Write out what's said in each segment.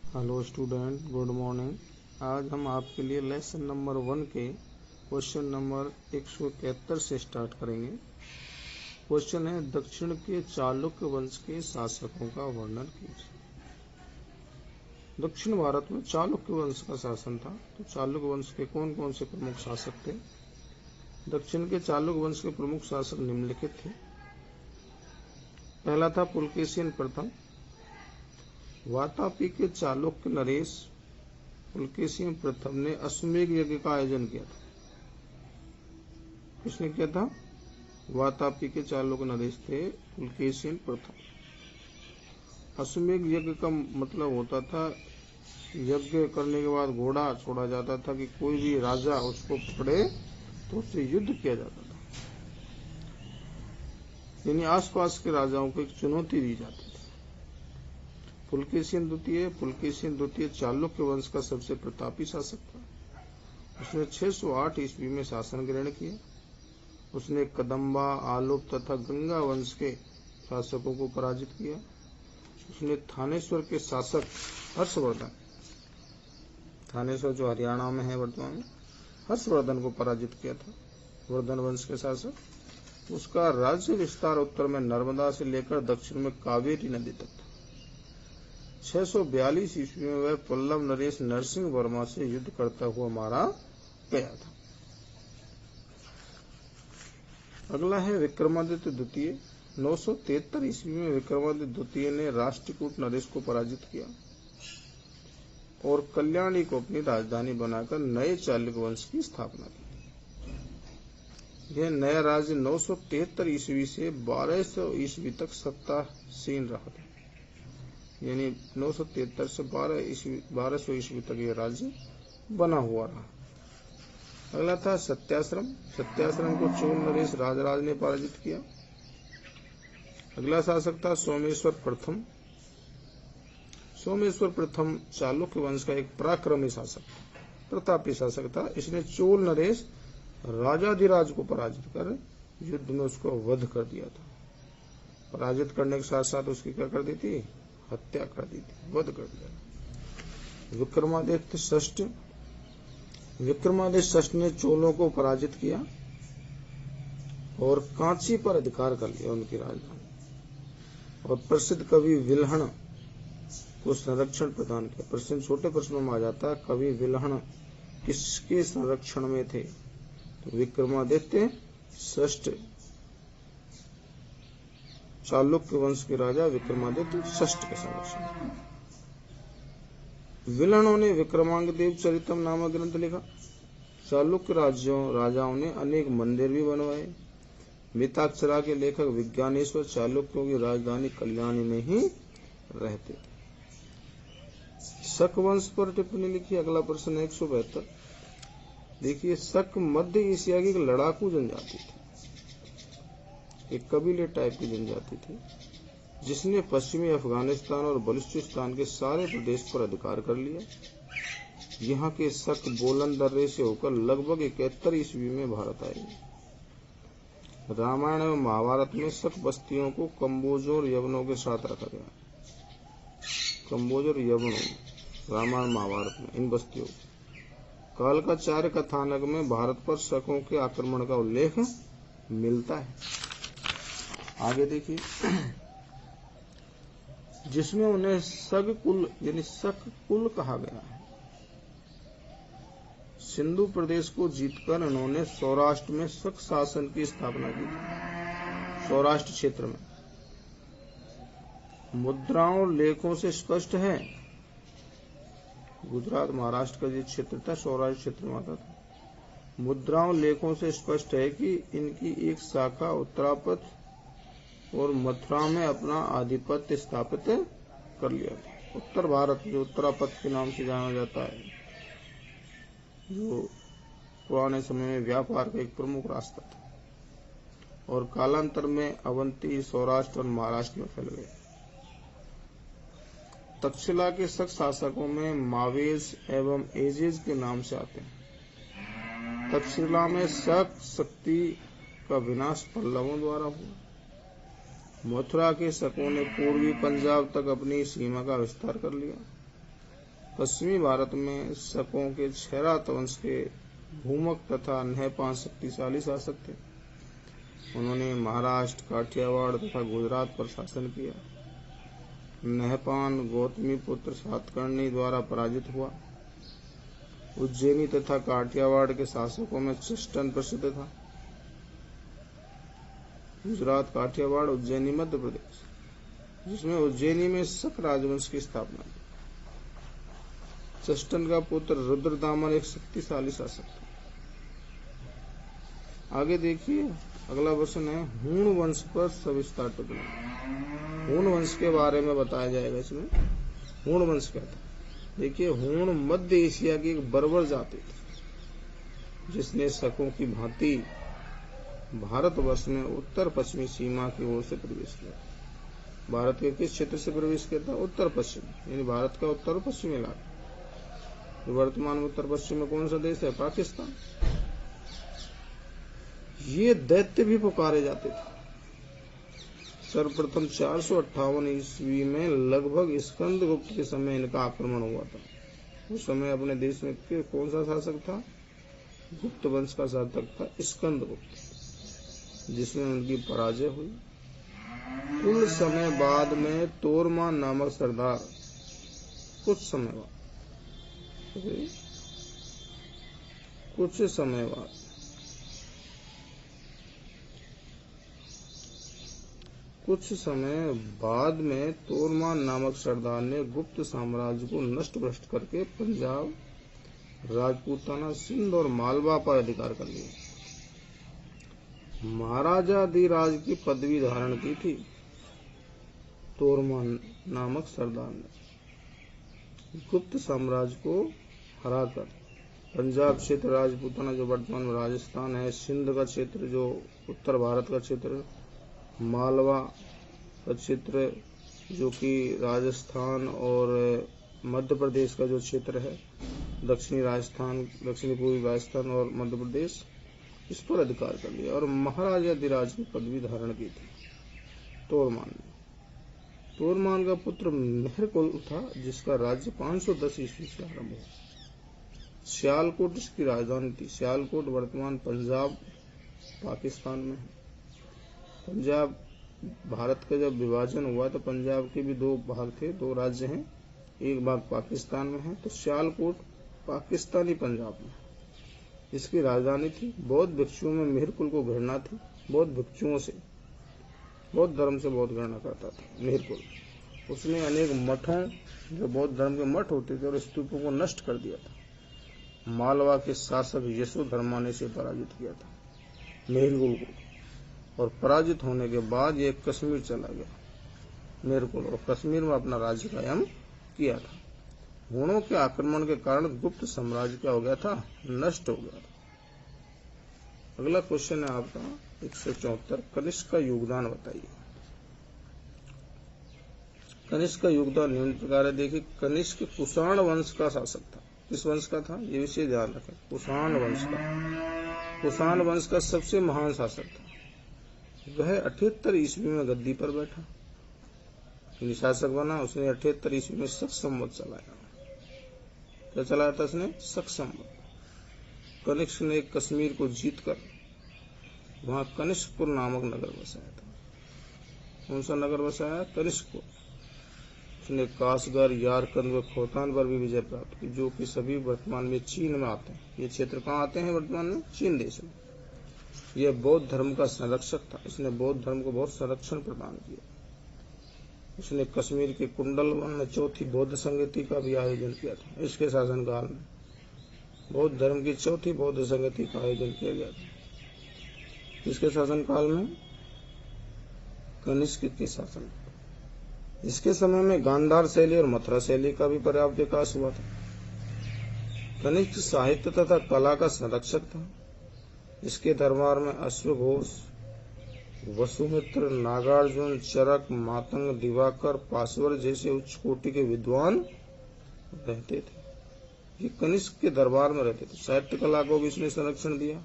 Hello student, good morning. आज हम आपके लिए लेसन नंबर 1 के क्वेश्चन नंबर 171 से स्टार्ट करेंगे। क्वेश्चन है, दक्षिण के चालुक्य वंश के शासकों का वर्णन कीजिए। दक्षिण भारत में चालुक्य वंश का शासन था। तो चालुक्य वंश के कौन कौन से प्रमुख शासक थे? दक्षिण के चालुक्य वंश के प्रमुख शासक निम्नलिखित थे। पहला था पुलकेशिन प्रथम। वातापी के चालुक्य नरेश पुलकेशिन प्रथम ने अश्वमेध यज्ञ का आयोजन किया था। किसने किया था? वातापी के चालुक्य नरेश थे पुलकेशिन प्रथम। अश्वमेध यज्ञ का मतलब होता था, यज्ञ करने के बाद घोड़ा छोड़ा जाता था कि कोई भी राजा उसको पकड़े तो उससे युद्ध किया जाता था। यानी आसपास के राजाओं को एक चुनौती दी जाती थी। पुलकेशिन द्वितीय चालुक्य वंश का सबसे प्रतापी शासक था। उसने 608 ईस्वी में शासन ग्रहण किया। उसने कदम्बा, आलुप तथा गंगा वंश के शासकों को पराजित किया। उसने थानेश्वर के शासक हर्षवर्धन, थानेश्वर जो हरियाणा में है वर्तमान में, हर्षवर्धन को पराजित किया था। वर्धन वंश के शासक। उसका राज्य विस्तार उत्तर में नर्मदा से लेकर दक्षिण में कावेरी नदी तक था। 642 ईस्वी में वह पल्लव नरेश नरसिंह वर्मा से युद्ध करता हुआ मारा गया था। अगला है विक्रमादित्य द्वितीय। 973 ईस्वी में विक्रमादित्य द्वितीय ने राष्ट्रकूट नरेश को पराजित किया और कल्याणी को अपनी राजधानी बनाकर नए चालुक्य वंश की स्थापना की। यह नया राज्य 973 ईस्वी से 1200 ईस्वी तक सत्तासीन रहा था। यानी 973 से 1200 ईस्वी तक यह राज्य बना हुआ रहा। अगला था सत्याश्रम को चोल नरेश राजराज ने पराजित किया। अगला शासक था सोमेश्वर प्रथम चालुक्य वंश का एक पराक्रमी शासक, प्रतापी शासक था। इसने चोल नरेश राजाधिराज को पराजित कर युद्ध में उसको वध कर दिया था। पराजित करने के साथ साथ उसकी क्या कर दी थी? हत्या कर दी थी, वध कर दिया। विक्रमादित्य षष्ठ ने चोलों को पराजित किया और कांची पर अधिकार कर लिया, उनकी राजधानी। और प्रसिद्ध कवि विल्हण को संरक्षण प्रदान किया। प्रश्न छोटे प्रश्नों में आ जाता है, कवि विल्हण किसके संरक्षण में थे? तो विक्रमादित्य षष्ठ, चालुक्य वंश के राजा विक्रमादित्य षष्ठ के संरक्षण। विल्हणों ने विक्रमांगदेव चरितम नामक ग्रंथ लिखा। चालुक्य राजाओं ने अनेक मंदिर भी बनवाए। मिताक्षरा के लेखक विज्ञानेश्वर चालुक्यों की राजधानी कल्याणी में ही रहते थे। शक वंश पर टिप्पणी लिखी। अगला प्रश्न 172। देखिए, शक मध्य एशिया की एक लड़ाकू जनजाति थी, एक कबीले टाइप की जनजाति थी, जिसने पश्चिमी अफगानिस्तान और बलूचिस्तान के सारे प्रदेश पर अधिकार कर लिया। यहाँ के शक बोलन दर्रे से होकर लगभग 71 ईस्वी में भारत आए। रामायण एवं महाभारत में शक बस्तियों को कम्बोजों और यवनों के साथ रखा गया। कम्बोज और यवनों, रामायण महाभारत में इन बस्तियों को। कालकाचार्य कथानक में भारत पर शकों के आक्रमण का उल्लेख मिलता है। आगे देखिए, जिसमें उन्हें शक कुल कहा गया है। सिंधु प्रदेश को जीतकर उन्होंने सौराष्ट्र में शक शासन की स्थापना की थी। सौराष्ट्र क्षेत्र में मुद्राओं लेखों से स्पष्ट है, गुजरात महाराष्ट्र का जो क्षेत्र था, सौराष्ट्र क्षेत्र में आता था। मुद्राओं लेखों से स्पष्ट है कि इनकी एक शाखा उत्तरापथ और मथुरा में अपना आधिपत्य स्थापित कर लिया था। उत्तर भारत जो उत्तरापथ के नाम से जाना जाता है, जो पुराने समय में व्यापार का एक प्रमुख रास्ता था, और कालांतर में अवंती, सौराष्ट्र और महाराष्ट्र में फैल गए। तक्षशिला के शक शासकों में मावेज एवं एजेज के नाम से आते हैं। तक्षशिला में शक शक्ति का विनाश पल्लवों द्वारा हुआ। मथुरा के शकों ने पूर्वी पंजाब तक अपनी सीमा का विस्तार कर लिया। पश्चिमी भारत में शकों के क्षैरात वंश के भूमक तथा नहपान शक्तिशाली शासक थे। उन्होंने महाराष्ट्र, काठियावाड़ तथा गुजरात पर शासन किया। नहपान गौतमीपुत्र सातकर्णी द्वारा पराजित हुआ। उज्जैनी तथा काठियावाड़ के शासकों में चेष्टन प्रसिद्ध था। गुजरात, काठियावाड़, उज्जैनी, मध्य प्रदेश, जिसमें उज्जैनी में शक राजवंश की स्थापना की। चेष्टन का पुत्र रुद्रदामन एक शक्तिशाली शासक था। आगे देखिए, अगला प्रश्न है हूण वंश पर सविस्तार टिप्पणी। हूण वंश के बारे में बताया जाएगा। इसमें हूण वंश क्या था? देखिए, हूण मध्य एशिया की एक बर्बर जाति थी, जिसने शकों की भांति भारतवर्ष में उत्तर पश्चिमी सीमा की ओर से प्रवेश किया। भारत के किस क्षेत्र से प्रवेश किया था? उत्तर पश्चिम, यानी भारत का उत्तर पश्चिमी इलाका। वर्तमान में उत्तर पश्चिम में कौन सा देश है? पाकिस्तान। ये दैत्य भी पुकारे जाते थे। सर्वप्रथम 458 ईस्वी में लगभग स्कंदगुप्त के समय इनका आक्रमण हुआ था। उस समय अपने देश में कौन सा शासक था? गुप्त वंश का शासक था स्कंदगुप्त, जिसमें उनकी पराजय हुई। कुछ समय बाद में तोरमान नामक सरदार कुछ समय बाद में तोरमान नामक सरदार ने गुप्त साम्राज्य को नष्ट भ्रष्ट करके पंजाब, राजपूताना, सिंध और मालवा पर अधिकार कर लिया। महाराजाधिराज की पदवी धारण की थी तोरमान नामक सरदार ने। गुप्त साम्राज्य को हराकर पंजाब क्षेत्र, राजपूताना जो वर्तमान में राजस्थान है, सिंध का क्षेत्र जो उत्तर भारत का क्षेत्र, मालवा का क्षेत्र जो कि राजस्थान और मध्य प्रदेश का जो क्षेत्र है, दक्षिणी पूर्वी राजस्थान और मध्य प्रदेश, इस पर अधिकार कर लिया और महाराजाधिराज की पदवी धारण की थी तोरमान ने। तोरमान का पुत्र मेहरकुल था, जिसका राज्य 510 ईस्वी से आरंभ हुआ। सियालकोट इसकी राजधानी थी। सियालकोट वर्तमान पंजाब, पाकिस्तान में है। पंजाब, भारत का जब विभाजन हुआ तो पंजाब के भी दो भाग थे, दो राज्य हैं, एक भाग पाकिस्तान में है, तो सियालकोट पाकिस्तानी पंजाब में। इसकी राजधानी थी। बौद्ध भिक्षुओं में मेहरकुल को घृणा थी। बौद्ध भिक्षुओं से, बौद्ध धर्म से बहुत घृणा करता था मेहरकुल। उसने अनेक मठों, जो बौद्ध धर्म के मठ होते थे, और स्तूपों को नष्ट कर दिया था। मालवा के शासक यशोधर्मा ने इसे पराजित किया था मेहरकुल को, और पराजित होने के बाद ये कश्मीर चला गया मेहरकुल, और कश्मीर में अपना राज्य कायम किया था। हूणों के आक्रमण के कारण गुप्त साम्राज्य क्या हो गया था? नष्ट हो गया था। अगला क्वेश्चन है आपका 174, कनिष्क का योगदान बताइए। कनिष्क का योगदान निम्न प्रकार है। देखिए, कनिष्क कुषाण वंश का शासक था। किस वंश का था? ये विषय ध्यान रखें, कुषाण वंश का। कुषाण वंश का सबसे महान शासक था। वह 78 ईस्वी में गद्दी पर बैठा, शासक बना। उसने 78 ईस्वी में शक संवत चलाया। क्या चलाया था उसने? शक संवत। कनिष्क ने कश्मीर को जीतकर वहां कनिष्कपुर नामक नगर बसाया था। कौन सा नगर बसाया? कनिष्कपुर। उसने कासगढ़, यारकंद व खोतान पर भी विजय प्राप्त की, जो कि सभी वर्तमान में चीन में आते हैं। ये क्षेत्र कहाँ आते हैं वर्तमान में? चीन देश में। यह बौद्ध धर्म का संरक्षक था। इसने बौद्ध धर्म को बहुत संरक्षण प्रदान किया। उसने कश्मीर के कुंडलवन में चौथी बौद्ध संगति का भी आयोजन किया था। इसके शासनकाल में बौद्ध धर्म की चौथी बौद्ध संगति का आयोजन किया गया था। इसके शासनकाल में, कनिष्क के शासन। इसके समय में गांधार शैली और मथुरा शैली का भी पर्याप्त विकास हुआ था। कनिष्क साहित्य तथा कला का संरक्षक था। इसके दरबार में अश्वघोष, वसुमित्र, नागार्जुन, चरक, मातंग, दिवाकर, पासवर जैसे उच्च कोटि के विद्वान रहते थे। ये कनिष्क के दरबार में रहते थे। साहित्य कला को भी इसने संरक्षण दिया।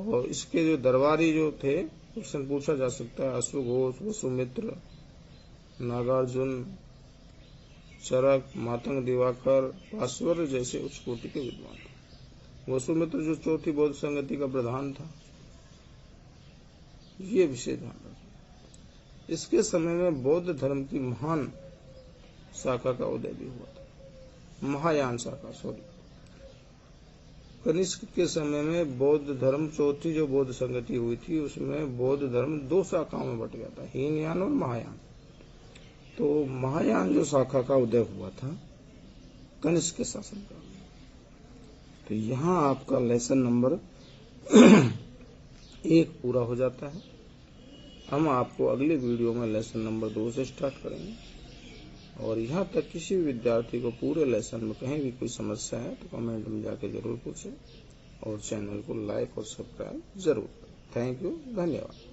और इसके जो दरबारी जो थे, क्वेश्चन पूछा जा सकता है, अश्वघोष, वसुमित्र, नागार्जुन, चरक, मातंग, दिवाकर, पार्श्वर जैसे उच्च कोटि के विद्वान थे। वसुमित्र जो चौथी बौद्ध संगति का प्रधान था, ये विशेष ध्यान रखें। इसके समय में बौद्ध धर्म की महान शाखा का उदय भी हुआ था, महायान शाखा, सॉरी। कनिष्क के समय में बौद्ध धर्म, चौथी जो बौद्ध संगति हुई थी, उसमें बौद्ध धर्म 2 शाखाओं में बट गया था, हीनयान और महायान। तो महायान जो शाखा का उदय हुआ था कनिष्क के शासनकाल में। तो यहाँ आपका लेसन नंबर 1 पूरा हो जाता है। हम आपको अगले वीडियो में लेसन नंबर 2 से स्टार्ट करेंगे। और यहाँ तक किसी भी विद्यार्थी को पूरे लेसन में कहीं भी कोई समस्या है तो कमेंट में जाके जरूर पूछें और चैनल को लाइक और सब्सक्राइब जरूर करें। थैंक यू, धन्यवाद।